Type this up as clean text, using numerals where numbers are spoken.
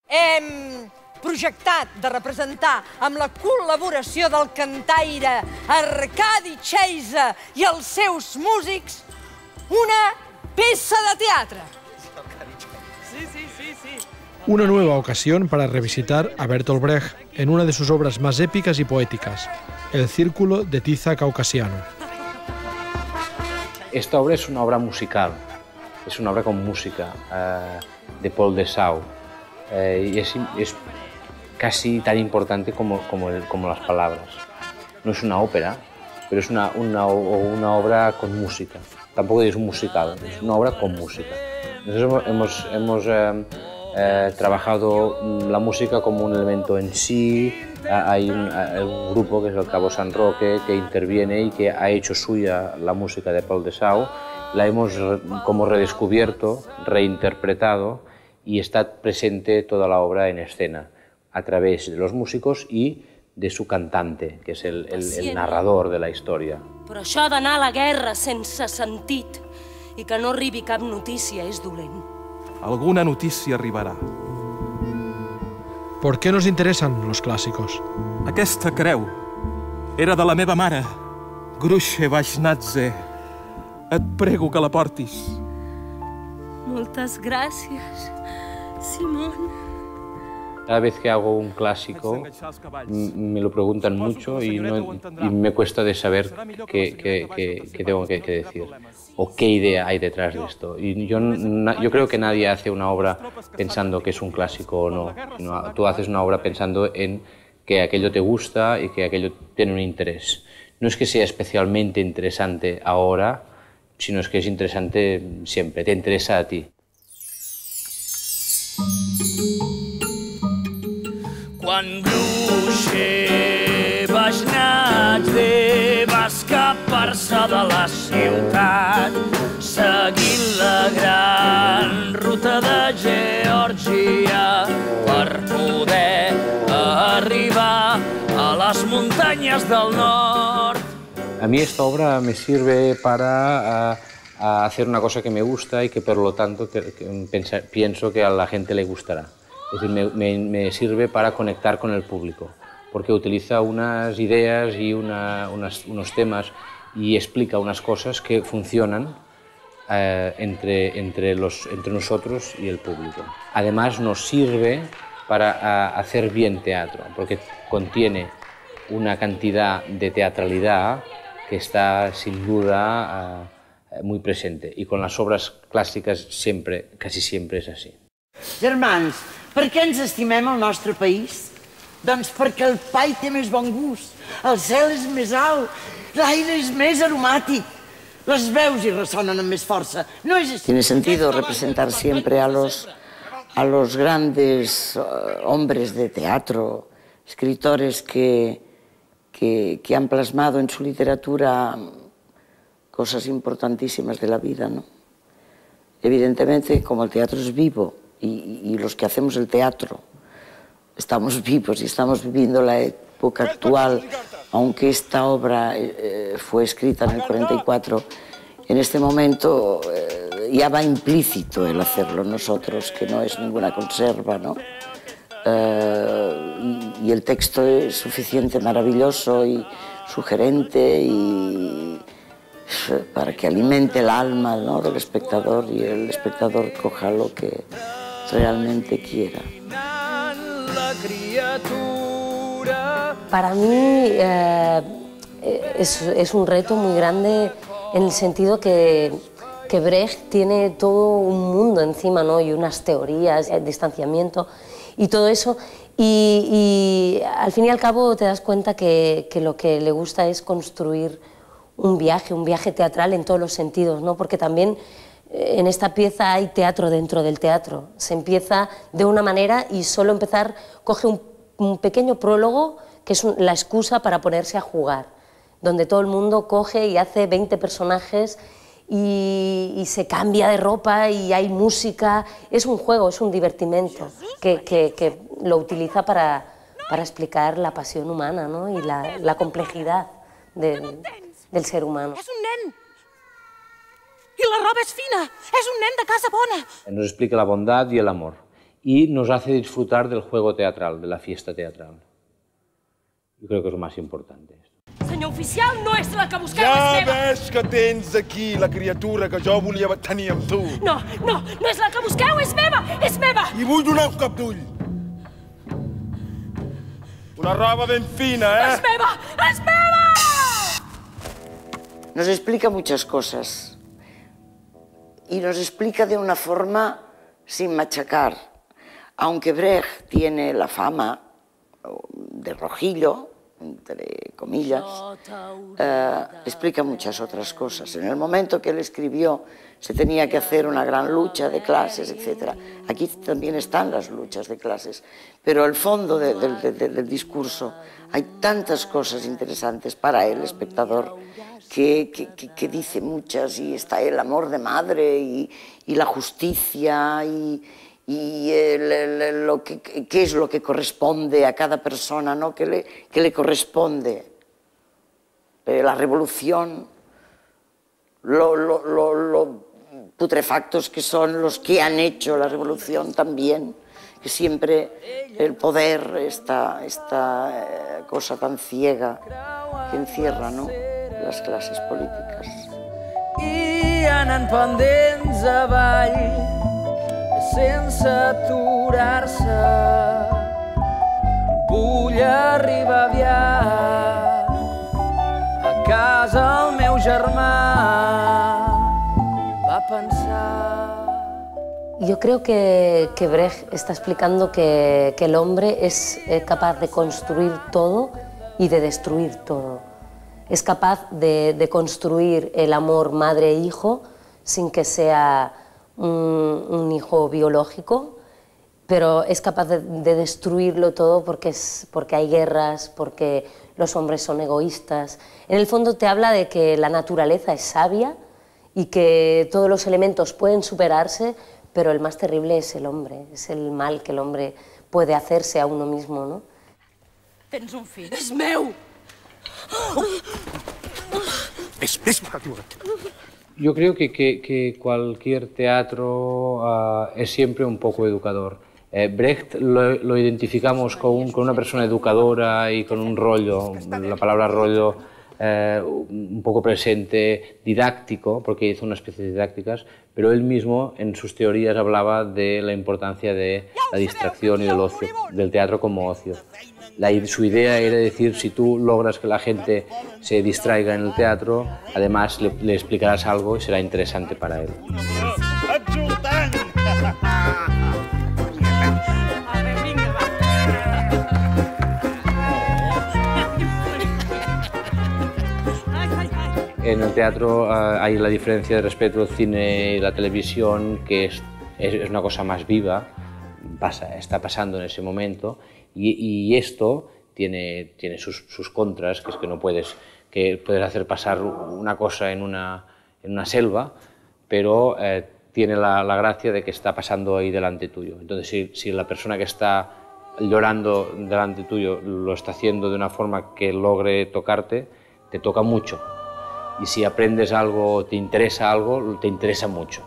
Hem projectat de representar amb la col·laboració del cantaire Arcadi Xeiza i els seus músics una peça de teatre. Una nueva ocasión para revisitar a Bertolt Brecht en una de sus obras más épicas y poéticas, El Círculo de Tiza Caucasiano. Esta obra es una obra musical, es una obra con música de Paul Dessau y es casi tan importante como las palabras. No es una ópera, pero es una obra con música. Tampoco es un musical, es una obra con música. Nosotros hemos trabajado la música como un elemento en sí. Hay un grupo que es el Cabo San Roque que interviene y que ha hecho suya la música de Paul Dessau. La hemos como redescubierto, reinterpretado y está presente toda la obra en escena a través de los músicos y de su cantante, que es el narrador de la historia. Però això d'anar a la guerra sense sentit i que no arribi cap notícia és dolent. Alguna notícia arribarà. ¿Por qué nos interesan los clásicos? Aquesta creu era de la meva mare, Grushe Vashnadze. Et prego que la portis. Moltes gràcies, Simón. Cada vez que hago un clásico me lo preguntan mucho y me cuesta de saber qué tengo que decir o qué idea hay detrás de esto. Y yo creo que nadie hace una obra pensando que es un clásico o no. Tú haces una obra pensando en que aquello te gusta y que aquello tiene un interés. No es que sea especialmente interesante ahora, sino es que es interesante siempre, te interesa a ti. Quan Grushe Vashnadze va escapar-se de la ciutat seguint la gran ruta de Geòrgia per poder arribar a les muntanyes del nord. A mí esta obra me sirve para hacer una cosa que me gusta y que por lo tanto pienso que a la gente le gustará. Es decir, me sirve para conectar con el público, porque utiliza unas ideas y unos temas y explica unas cosas que funcionan entre nosotros y el público. Además nos sirve para hacer bien teatro, porque contiene una cantidad de teatralidad que está sin duda muy presente, y con las obras clàssiques casi siempre es así. Germans, per què ens estimem el nostre país? Doncs perquè el pa hi té més bon gust, el cel és més alt, l'aire és més aromàtic, les veus hi ressonen amb més força. No és així. Tiene sentido representar siempre a los grandes hombres de teatro, escritores que han plasmado en su literatura cosas importantísimas de la vida, ¿no? Evidentemente, como el teatro es vivo y los que hacemos el teatro estamos vivos y estamos viviendo la época actual, aunque esta obra fue escrita en el 44, en este momento ya va implícito el hacerlo nosotros, que no es ninguna conserva, ¿no? Y el texto es suficiente, maravilloso y sugerente y para que alimente el alma, ¿no?, del espectador y el espectador coja lo que realmente quiera. Para mí es un reto muy grande en el sentido que Brecht tiene todo un mundo encima, ¿no?, y unas teorías, el distanciamiento y todo eso. Y al fin y al cabo te das cuenta que lo que le gusta es construir un viaje teatral en todos los sentidos, ¿no? Porque también en esta pieza hay teatro dentro del teatro. Se empieza de una manera y solo empezar coge un pequeño prólogo que es la excusa para ponerse a jugar, donde todo el mundo coge y hace 20 personajes y se cambia de ropa y hay música. Es un juego, es un divertimento que lo utiliza para explicar la pasión humana, ¿no?, y la complejidad del ser humano. És un nen! I la roba és fina! És un nen de casa bona! Nos explica la bondad y el amor. y nos hace disfrutar del juego teatral, de la fiesta teatral. Yo creo que es lo más importante. Senyor oficial, no és la que busqueu, és Ja meva! ves que tens aquí la criatura que jo volia tenir amb tu. No, no, no és la que busqueu, és meva! És meva! I vull donar un cop d'ull. Una roba ben fina, És meva! És meva! Nos explica muchas cosas y nos explica de una forma sin machacar. Aunque Brecht tiene la fama de rojillo, entre comillas, explica muchas otras cosas. En el momento que él escribió se tenía que hacer una gran lucha de clases, etc. Aquí también están las luchas de clases, pero al fondo del discurso hay tantas cosas interesantes para el espectador que dice muchas, y está el amor de madre y la justicia y qué es lo que corresponde a cada persona, ¿no? que le corresponde. La revolución, lo putrefactos que son los que han hecho la revolución también, que siempre el poder, esta cosa tan ciega que encierra, ¿no?, las clases políticas. I anant pendents avall, sense aturar-se, vull arribar aviat a casa el meu germà va pensar. Yo creo que Brecht está explicando que el hombre es capaz de construir todo y de destruir todo. Es capaz de construir el amor madre-hijo sin que sea un hijo biológico, pero es capaz de destruirlo todo porque hay guerras, porque los hombres son egoístas. En el fondo te habla de que la naturaleza es sabia y que todos los elementos pueden superarse, pero el más terrible es el hombre, es el mal que el hombre puede hacerse a uno mismo, ¿no? Tens un fill. És meu! Yo creo que cualquier teatro es siempre un poco educador. Brecht lo identificamos con una persona educadora y con un rollo, la palabra rollo un poco presente, didáctico, porque hizo una especie de didácticas, pero él mismo en sus teorías hablaba de la importancia de la distracción y del ocio, del teatro como ocio. Su idea era decir, si tú logras que la gente se distraiga en el teatro, además le explicarás algo y será interesante para él. En el teatro hay la diferencia respecto al cine y la televisión, que es una cosa más viva, está pasando en ese momento, y esto tiene sus contras, que es que no puedes hacer pasar una cosa en una selva, pero tiene la gracia de que está pasando ahí delante tuyo. Entonces, si la persona que está llorando delante tuyo lo está haciendo de una forma que logre tocarte, te toca mucho. Y si aprendes algo, te interesa mucho.